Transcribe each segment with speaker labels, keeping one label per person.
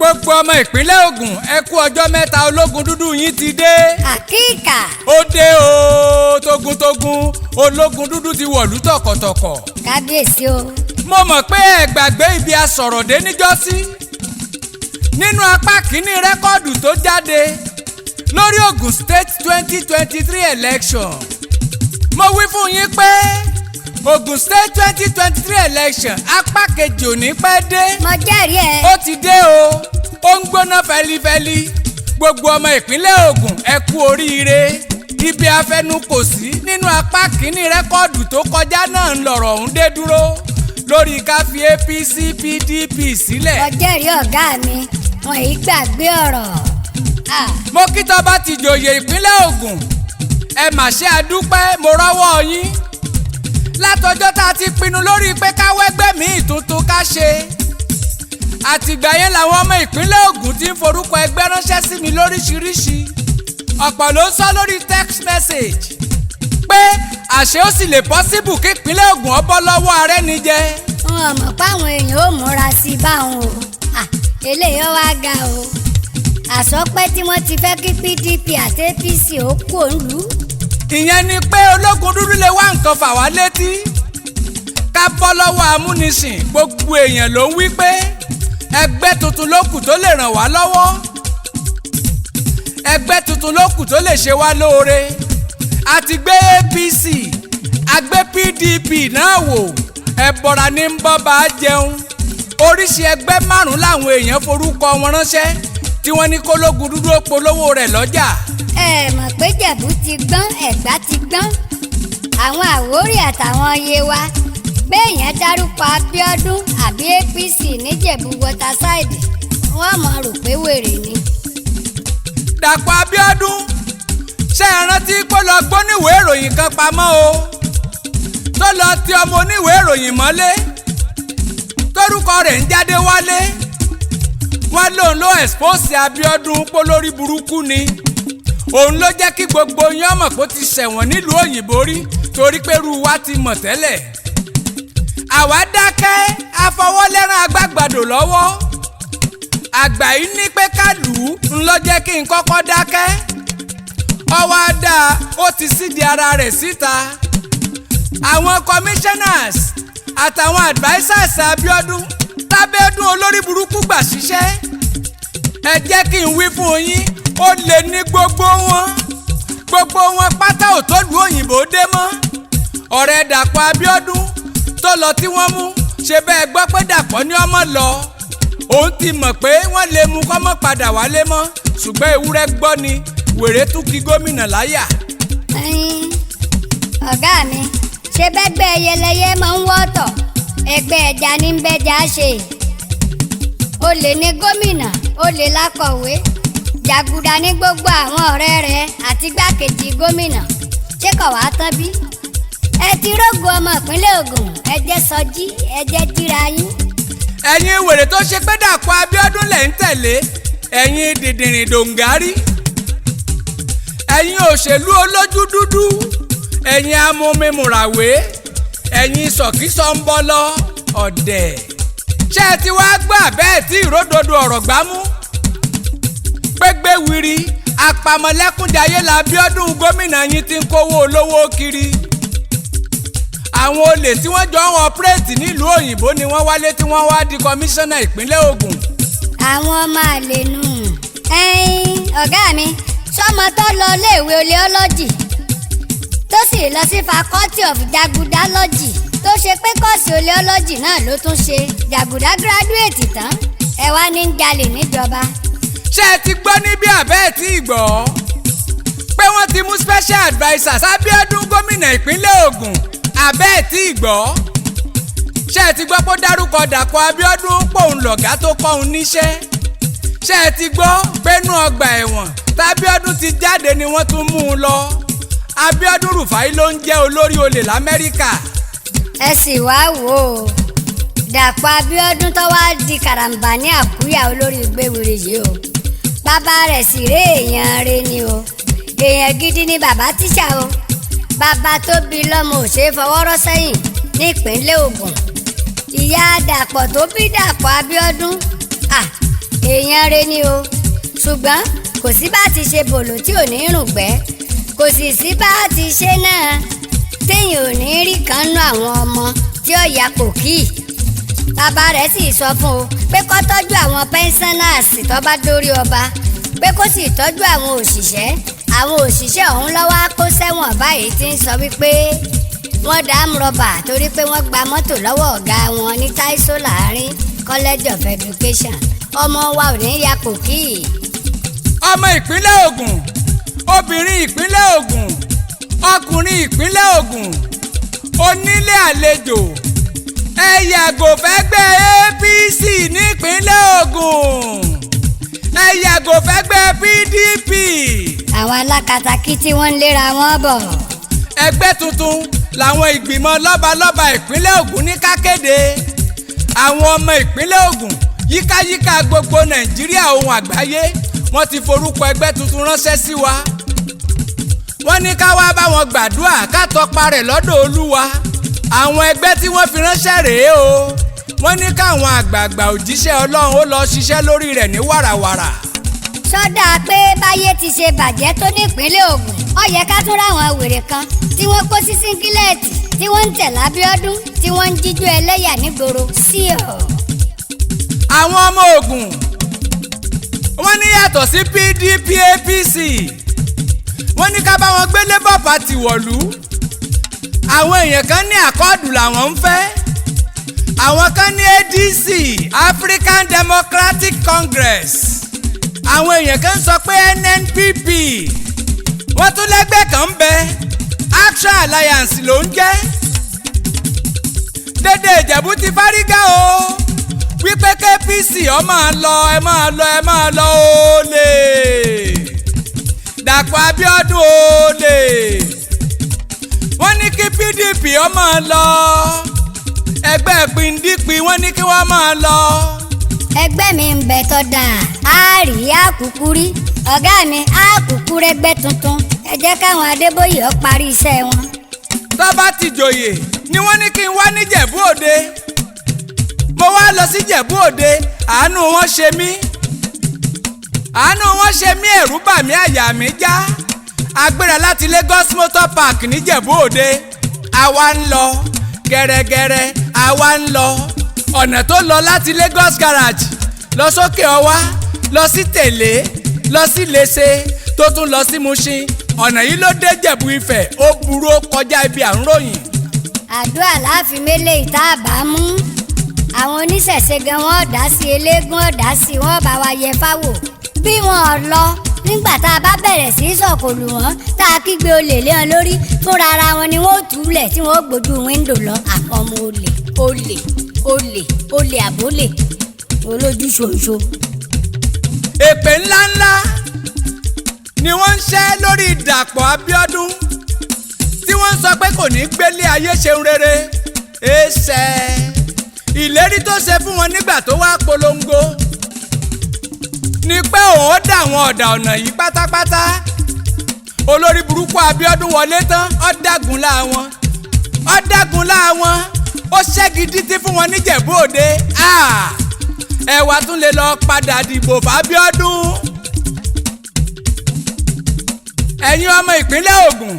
Speaker 1: gbogbo ọmọ ìpínlẹ̀ Ògùn ẹ kú ọjọ́ mẹ́ta Ológundúdú yín ti dé.
Speaker 2: àkíkà.
Speaker 1: ó dé o togun-togun Ológundúdú ti wọ̀lú tọ̀kọ̀tọ̀kọ̀.
Speaker 2: kábíyèsí o.
Speaker 1: mo mọ̀ pé ẹ gbàgbé ibi asọ̀rọ̀dé níjọ́sí. nínú apá kínní rẹ́kọ́ọ̀dù tó jáde lórí Ogun State 2023 election mo wí fún yín pé Ogun State 2023 election apá kejì ò ní pẹ́ dé.
Speaker 2: mo jẹ́rìí ẹ.
Speaker 1: ó ti dé o ó ń gbóná fẹlifẹli gbogbo ọmọ ìpínlẹ̀ Ògùn ẹ kú oríire ibi afẹnukò sí nínú apá kínní rẹ́kọ́ọ̀dù tó kọjá náà ń lọ̀rọ̀ ọ̀hún dé dúró lórí ká fi APC PDP sílẹ̀.
Speaker 2: mo jẹ́rìí ọ̀gá mi wọn yìí gbàgbé ọ̀rọ̀.
Speaker 1: mo kí tó bá ti jòyè ìpínlẹ̀ Ògùn ẹ mà ṣe àdúpẹ́ mo rọ́wọ́ yín látọjọ́ tá a ti pinnu lórí pé ká wẹ́gbẹ́ míì tuntun ká ṣe àtìgbà yẹn làwọn ọmọ ìpínlẹ̀ Ògùn ti ń forúkọ ẹgbẹ́ ránṣẹ́ sí mi lóríṣiríṣi ọ̀pọ̀ ló ń sọ lórí text message pé àṣé ó sì lè possible kí ìpínlẹ̀ Ògùn ó bọ́ lọ́wọ́ arẹ́nijẹ.
Speaker 2: wọn ò mọ̀ páwọn èèyàn ò múra sí báwọn o eléyìí wá ga o àsọpẹ́ tí wọ́n ti fẹ́ kí PDP àti APC ó kú òǹlú.
Speaker 1: ìyẹn ni pé Ológundúdú lè wá nǹkan fà wá létí ká bọ́ lọ́wọ́ amúnisìn gbogbo èèyàn ló ń wí pé ẹgbẹ́ tuntun ló kù tó lè ràn wá lọ́wọ́ ẹgbẹ́ tuntun ló kù tó lè ṣe wá lóore a ti gbé APC a gbé PDP náà wò ẹ̀bọ̀ra ní ń bọ́ bá jẹun oríṣi ẹgbẹ́ márùn-ún làwọn èèyàn forúkọ wọn ránṣẹ́ tí wọ́n ní k'Ológundúdú ó polówó rẹ̀ lọ́jà.
Speaker 2: ẹ mọ̀ pé Jẹ̀bú ti gbọ́n Ẹ̀gbá ti gbọ́n àwọn Àwórì àtàwọn Yewa béèyàn dárúkọ Abíọ́dún àbí APC níjẹ̀bú waterside wọ́n mọ̀ rò pé wèrè ni.
Speaker 1: Dàpọ̀ Abíọ́dún ṣe é rántí pé lọ gbóníwèé ìròyìn kan pamọ́ o tó lọ ti ọmọ oníwèé ìròyìn mọ́lé tórúkọ rẹ̀ ń jáde wálé wọ́n lòun ló expose Abíọ́dún pó lórí burúkú ni òun ló jẹ́ kí gbogbo yín mọ̀ pé ó ti ṣẹ̀wọ̀n nílùú òyìnbó rí torí pé irú wa ti mọ̀ tẹ́lẹ̀ àwa dákẹ́ afọwọ́lẹ́rán agbágbàdò lọ́wọ́ àgbà yìí ní pé ká lù ú ń lọ jẹ́ kí n kọ́kọ́ dákẹ́ ọwọ́ àdá ó ti sídìí ara rẹ̀ síta àwọn commissioners àtàwọn advisers Abíọ́dún tábẹ́dún olórí burúkú gbà ṣiṣẹ́ ẹ jẹ́ kí n wí fún yín ó lè ní gbogbo wọn pátá ò tó lu òyìnbó dé mọ́ ọ̀rẹ́ Dàpọ̀ Abíọ́dún tó lọ tí wọ́n mú ṣe bẹ́ẹ̀ gbọ́ pé Dàpọ̀ ní ọmọ lọ òun ti mọ̀ pé wọ́n lè mú kọ́mọ́ padà wálé mọ́ ṣùgbọ́n ewúrẹ́ gbọ́ ni wèrè tún kí gómìnà láyà.
Speaker 2: ọ̀gá mi ṣe bẹ́gbẹ́ ẹyẹlẹyẹ máa ń wọ́tọ̀ ẹgbẹ́ ẹja ní bẹ́jà ṣe olè ní gómìnà olè lákọ̀wé jàgùdà ní gbogbo àwọn ọ̀rẹ́ rẹ̀ àti gbákejì gómìnà ṣé kò wá tán bí ẹ ti rógo ọmọ ìpínlẹ̀ Ògùn ẹ jẹ́ sọjí ẹ jẹ́ jíra yín.
Speaker 1: ẹ̀yin wèrè tó ṣe pé Dàpọ̀ Abíọ́dún lẹ̀ ń tẹ̀lé ẹ̀yin dìndìnrìn dòǹgárì ẹ̀yin òṣèlú olójú dúdú ẹ̀yin amúmimùràwé ẹ̀yin sọ̀kísọ̀ńbọ́lọ́ ọ̀dẹ̀ ṣé ẹ ti wá gbọ́ bẹ́ẹ̀ tí ìródòdó ọ̀rọ̀ gbámú pégbé wiri apamọ́lẹ́kúnjayé l'Abíọ́dún gómìnà yín ti ń kówó olówó kiri àwọn olè tí wọ́n jọ ń ọpẹ́rẹ́tì nílùú òyìnbó ni wọ́n wálé tí wọ́n wá di kọmíṣánná ìpínlẹ̀ Ògùn.
Speaker 2: àwọn ọmọ àlè nù. ọ̀gá mi sọmọ tó lọ iléèwé oleology tó sì lọ sí faculty of jagudalogy tó ṣe pé kọ́ọ̀sì oleology náà ló tún ṣe jàgùdá gíráduwéètì tán ẹ wá ní jalè níjọba.
Speaker 1: ṣé ẹ ti gbọ́ níbí àbẹ́ ẹ̀ tí ì gbọ́ pé wọ́n ti mú special adviser Abíọ́dún gómìnà ìpínlẹ̀ Ògùn àbẹ́ ẹ̀ tí ì gbọ́ ṣé ẹ ti gbọ́ pé ó dárúkọ Dàpọ̀ Abíọ́dún pòun lọ̀gá tó kọ́ òun níṣẹ́ ṣé ẹ ti gbọ́ pé nú ọgbà ẹ̀wọ̀n t'Abíọ́dún ti jáde ni wọ́n tún mú un lọ Abíọ́dún Rúfáì ló ń jẹ́ olórí olè l'Amẹ́ríkà.
Speaker 2: ẹ sì wá wò ó Dàpọ̀ Abíọ́dún tó wá di karambà ní àkúyà olórí gbéwèrè yìí o bàbá rẹ̀ sì ré èèyàn rẹ̀ ni o èèyàn gidi ni bàbá tíṣà o bàbá tó bí lọ́mọ ò ṣeé fọwọ́rọ́ sẹ́yìn nípínlẹ̀ Ògùn ìyá Dàpọ̀ tó bí Dàpọ̀ Abíọ́dún èèyàn rẹ ni o ṣùgbọ́n kò sí bá ti ṣe bòlò tí ò ní rùngbẹ́ kò sì sí bá ti ṣe náà téèyàn ò ní rí kan nú àwọn ọmọ tí ó ya pòkì bàbá rẹ̀ sì sọ fún un pé kó tọ́jú àwọn pẹ́ńsánàsì tó bá dórí ọba pé kó sì tọ́jú àwọn òṣìṣẹ́ ọ̀hún lọ́wọ́ kó sẹ́wọ̀n báyìí tí ń sọ wípé wọ́n dá rọ́bà torí pé wọ́n gba mọ́tò lọ́wọ́ ọ̀gá wọn ní Táísò láàrin College of Education ọmọ wa ò ní ya pòkì.
Speaker 1: ọmọ ìpínlẹ̀ Ògùn obìnrin ìpínlẹ̀ Ògùn ọkùnrin ìpínlẹ̀ Ògùn onílé àlejò ẹ yàgò fẹ́gbẹ́ APC nípínlẹ̀ Ògùn ẹ yàgò fẹ́gbẹ́ PDP.
Speaker 2: àwọn alákatakí tí wọ́n ń léra wọn bọ̀.
Speaker 1: ẹgbẹ́ tuntun làwọn ìgbìmọ̀ lọ́balọ́ba ìpínlẹ̀ Ògùn ní ká kéde àwọn ọmọ ìpínlẹ̀ Ògùn yíkáyíká gbogbo Nàìjíríà ohun àgbáyé wọ́n ti forúkọ ẹgbẹ́ tuntun ránṣẹ́ sí wa wọ́n ní ká wá bá wọn gbàdúrà ká tọpa rẹ̀ lọ́dọ̀ Olúwa àwọn ẹgbẹ́ tí wọ́n fi ránṣẹ́ rèé o wọ́n ní káwọn àgbààgbà òjíṣẹ́ Ọlọ́run ó lọ ṣiṣẹ́ lórí rẹ̀ ní wàràwàrà.
Speaker 2: sọ́dà pé báyé ti ṣe bàjẹ́ tó nípínlẹ̀ Ògùn ó yẹ ká tún ráwọn wèrè kan tí wọ́n kó sí síngílẹ̀tì tí wọ́n ń tẹ̀ lábíọ́dún tí wọ́n ń jíjó ẹlẹ́yà nígboro sí ọ̀.
Speaker 1: àwọn ọmọ Ògùn wọ́n ní yàtọ̀ sí PDP APC wọ́n ní ká bá wọn gbé Labour Party wọ̀lú àwọn èèyàn kan ní àkọọ́dù làwọn ń fẹ́ àwọn kan ní ADC African Democratic Congress àwọn èèyàn kan sọ pé NNPP wọ́n tún lẹ́gbẹ́ kan ń bẹ Action Alliance ló ń jẹ́ dédé Ìjẹ̀bú ti fárígá o wípé KPC ẹ máa lọ olè Dàpọ̀ Abíọ́dún olè wọ́n ní kí PDP ó máa lọ ẹgbẹ́ pindípi wọ́n ní kí wọ́n máa lọ.
Speaker 2: ẹgbẹ́ mi ń bẹ tọ́ da àárí àkùkù rí ọ̀gá mi àkùkù rẹgbẹ́ tuntun ẹ jẹ́ káwọn Adébóyè ó parí iṣẹ́ wọn.
Speaker 1: tó bá ti jòyè ni wọ́n ní kí n wá ní Jẹ̀bú Òde mo wá lọ sí Jẹ̀bú Òde àánú wọn ṣe mí ẹ̀rù bà mí àyà mi já agbéra láti Lagos Motor Park ní Jẹ̀bú Òde àwa ń lọ gẹ́rẹ́gẹ́rẹ́ àwa ń lọ ọ̀nà tó lọ láti Lagos Garage lọ sókè ọwá lọ sí Tèlé lọ sí Léṣe tó tún lọ sí Mushin ọ̀nà yìí ló dé Jẹ̀bú Ifẹ̀ ó burú ó kọjá ibi à ń ròyìn.
Speaker 2: àdúrà láàfin mélé ìta àbámú àwọn oníṣẹ̀ṣe gan wọn ọ̀dà sí eléégún ọ̀dà sí wọn bá wa yẹ fáwò bí wọn ò lọ nígbà tá a bá bẹ̀rẹ̀ sí í sọ̀kòlù wọn tá a kígbe olè lé wọn lórí fúnra ara wọn ni wọn ò túlẹ̀ tí wọn ó gbójú wíńdò lọ àpọ̀mọ olè àbólè olójú ṣoṣo.
Speaker 1: èpè ńláńlá ni wọ́n ń ṣẹ́ lórí Dàpọ̀ Abíọ́dún tí wọ́n ń sọ pé kò ní gbélé ayé ṣeun rere ẹsẹ̀ ìlérí tó ṣe fún wọn nígbà tó wá polongo ni pé òun ó dà wọn ọ̀dà ọ̀nà yìí pátápátá olórí burúkú Abíọ́dún wọlé tán ó dágun láwọn ó ṣẹ́gi títí fún wọn níjẹ̀bú Òde ẹ̀wà tún lè lọ padà dìbò f'Abíọ́dún. ẹ̀yin ọmọ ìpínlẹ̀ Ògùn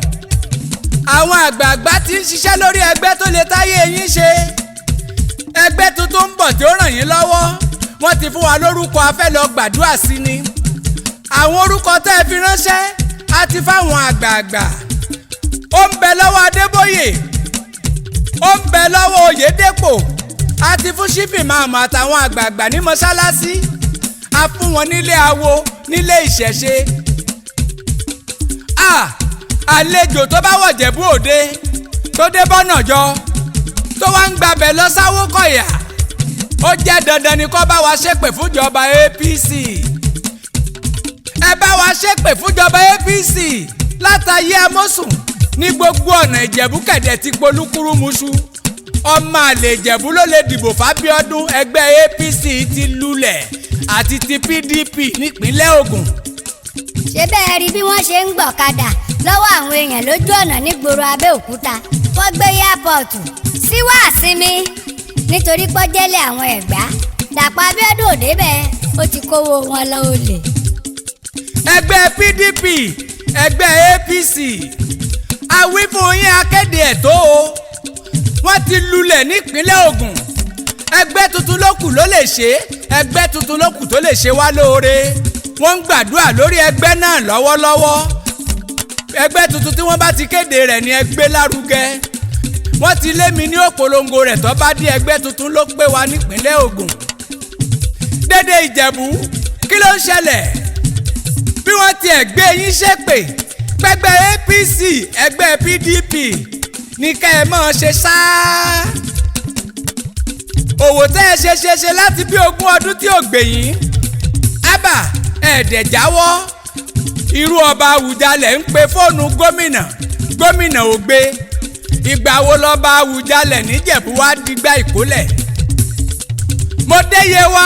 Speaker 1: àwọn àgbààgbà ti ń ṣiṣẹ́ lórí ẹgbẹ́ tó lè táyé yín ṣe ẹgbẹ́ tuntun ń bọ̀ tí ó ràn yín lọ́wọ́ wọ́n ti fún wa lórúkọ a fẹ́ lọ gbàdúrà sí ni àwọn orúkọ tẹ́ ẹ fi ránṣẹ́ á ti fáwọn àgbààgbà ó ń bẹ lọ́wọ́ Adébóyè ó ń bẹ lọ́wọ́ Oyèdépò a ti fún sífìmáàmù àtàwọn àgbààgbà ní mọ́ṣáláṣí a fún wọn nílé awo nílé ìṣẹ̀ṣe àlejò tó bá wọ̀ Jẹ̀bú Òde tó dé bọ́nàjọ tó wá ń gbabẹ̀ lọ sáwó kọ̀yà ó jẹ́ dandan ni kó bá wa ṣépè fúnjọba APC ẹ bá wa ṣépè fúnjọba APC látàyé amósùn ní gbogbo ọ̀nà Ìjẹ̀bú kẹ̀dẹ̀ ti polúkúrú muṣu ọmọ àlè Ìjẹ̀bú ló lè dìbò f'Abíọ́dún ẹgbẹ́ APC ti lulẹ̀ àti ti PDP nípínlẹ̀ Ògùn.
Speaker 2: ṣé bẹ́ẹ̀ rí bí wọ́n ṣe ń gbọ̀kadà lọ́wọ́ àwọn èèyàn lójú ọ̀nà nígboro Abẹ́òkúta wọ́n gbé yápọ̀tù sí wàásìmí nítorí pọ́jẹ́lẹ̀ àwọn Ẹ̀gbá Dàpọ̀ Abíọ́dún ò débẹ̀ ó ti kówó wọn lọ olè.
Speaker 1: ẹgbẹ́ PDP ẹgbẹ́ APC àwífún yín akéde ẹ̀tọ́ o wọ́n ti lulẹ̀ nípínlẹ̀ Ògùn ẹgbẹ́ tuntun ló kù ló lè ṣe ẹgbẹ́ tuntun ló kù tó lè ṣe wá lóore wọ́n ń gbàdúrà lórí ẹgbẹ́ náà lọ́wọ́lọ́wọ́ ẹgbẹ́ tuntun tí wọ́n bá ti kéde rẹ̀ ní ẹgbẹ́ lárugẹ wọ́n ti lé mi ní òpolongo rẹ̀ tó bá dé ẹgbẹ́ tuntun ló pé wa nípínlẹ̀ Ògùn dédé Ìjẹ̀bú kí ló ń ṣẹlẹ̀ bí wọ́n tiẹ̀ gbé yín ṣépè pẹ́gbẹ́ APC ẹgbẹ́ PDP ní ká ẹ máa ṣe sáá òwò tẹ́ ẹ ṣe láti bí 20 ọdún tí ò gbẹ̀yìn ábà ẹ̀ẹ́dẹ̀ jáwọ́ irú ọba Àwùjalẹ̀ ń pe fóònù gómìnà ò gbé ìgbà wo lọ́ba Àwùjalẹ̀ níjẹ̀bú wá dìgbà ìkólẹ̀ mo déye wá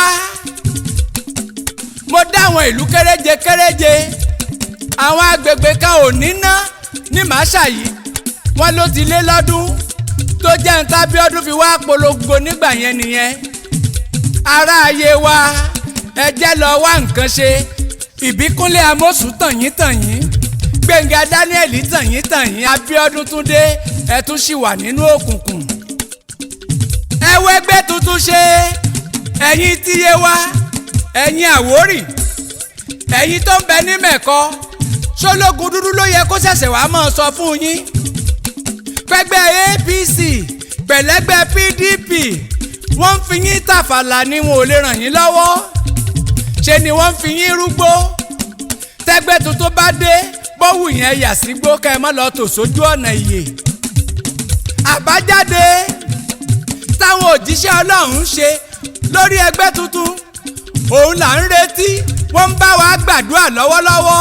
Speaker 1: mo dáwọn ìlú kéréje àwọn agbègbè kan ò ní ná ní Màṣáyí wọn ló ti lé lọ́dún tó jẹ́ ń tábíọ́dún fi wá polongo nígbà yẹn nìyẹn ará ayé wa ẹ jẹ́ lọ wá nǹkan ṣe ìbíkúnlé amósùn tànyín Gbẹ̀ngà Daniel tànyín Abíọ́dún Túndé ẹ tún ṣì wà nínú òkùnkùn ẹ wẹ́gbẹ́ tuntun ṣe ẹ̀yin tíye wá ẹ̀yin Àwórì ẹ̀yin tó ń bẹ ní Mẹ̀kọ ṣólógundúdú ló yẹ kó ṣẹ̀ṣẹ̀ wá máa sọ fún yín pẹ́gbẹ́ APC pẹ̀lẹ́gbẹ́ PDP wọ́n ń fi yín tàfàlà ni wọn ò lè ràn yín lọ́wọ́ ṣe ni wọ́n ń fi yín rúgbó tẹ́gbẹ́ tuntun bá dé bọ́wù yẹn yà sí gbó kẹ́ ẹ má lọ tò sójú ọ̀nà ìyè àbájáde táwọn òjíṣẹ́ Ọlọ́run ṣe lórí ẹgbẹ́ tuntun òun là ń retí wọ́n ń bá wa gbàdúrà lọ́wọ́lọ́wọ́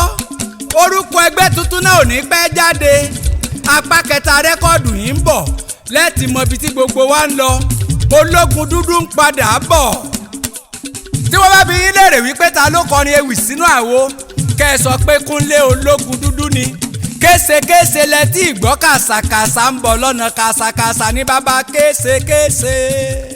Speaker 1: orúkọ ẹgbẹ́ tuntun náà ò ní pẹ́ jáde apá kẹta rẹ́kọ̀dù yìí ń bọ̀ lẹ́ẹ̀tì mọ ibi tí gbogbo wa ń lọ Ológundúdú ń padà bọ̀ tí wọ́n bá bi yín léèrè wípé ta ló kọrin ewì sínú àwo kẹ́ ẹ sọ pé Kúnlé Ológundúdú ni késekése lẹ́tí ìgbọ́ kàsàkàsà ń bọ̀ lọ́nà kàsàkàsà ní bàbá késekése.